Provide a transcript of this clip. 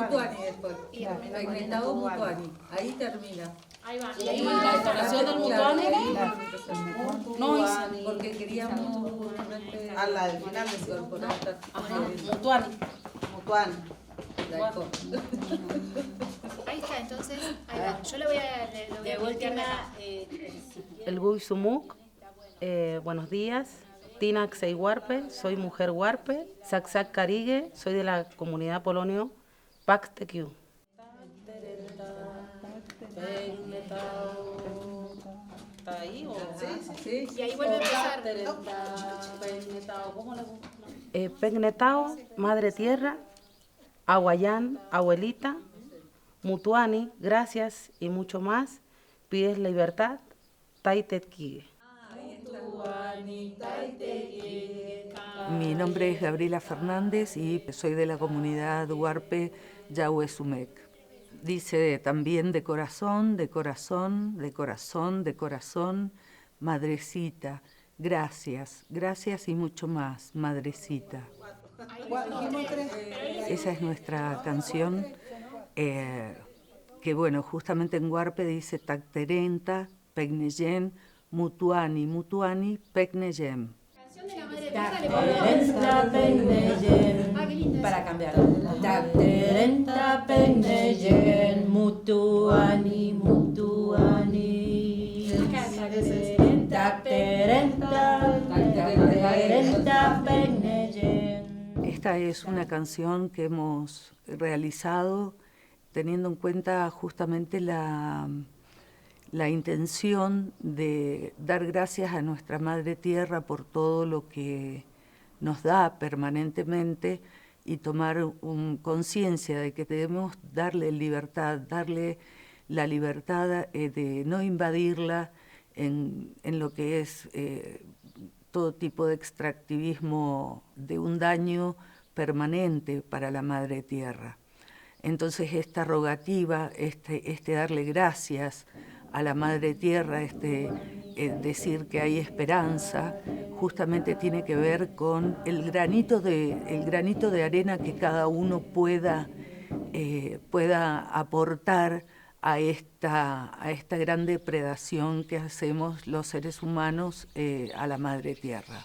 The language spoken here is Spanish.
Mutuani después. Pegnetao Mutuani. Ahí termina. Ahí va. ¿Y ahí va la instalación del Mutuani? No, porque queríamos justamente a la del final de incorporar. Mutuani. Mutuani. Ahí está, entonces, ahí va. Yo lo voy a De última, El Guy Sumuk, buenos días. Tina Xey Huarpe, soy mujer Huarpe. Sac Carigue, soy de la comunidad polonio Paxtequiu. ¿Está ahí o...? Sí. Y ahí vuelve a empezar. ¿Cómo le gusta? Pegnetao, Madre Tierra, Aguayán, Abuelita, Mutuani, gracias y mucho más. Pides libertad, Taitetkigue. Mi nombre es Gabriela Fernández y soy de la comunidad Huarpe Yahweh Sumek. Dice también de corazón, de corazón, de corazón, de corazón, madrecita, gracias, gracias y mucho más, madrecita. Esa es nuestra canción, que bueno, justamente en Huarpe dice Tacterenta, Pegneyen, Mutuani, Mutuani, Pegneyen. Tacterenta Pegneyen, para cambiar. Tacterenta Pegneyen, Mutuani, Mutuani. Tacterenta Pegneyen. Esta es una canción que hemos realizado teniendo en cuenta justamente la intención de dar gracias a nuestra Madre Tierra por todo lo que nos da permanentemente y tomar conciencia de que debemos darle libertad, darle la libertad de no invadirla en lo que es todo tipo de extractivismo de un daño permanente para la Madre Tierra. Entonces esta rogativa, este darle gracias a la Madre Tierra, decir que hay esperanza, justamente tiene que ver con el granito de arena que cada uno pueda aportar a esta gran depredación que hacemos los seres humanos a la Madre Tierra.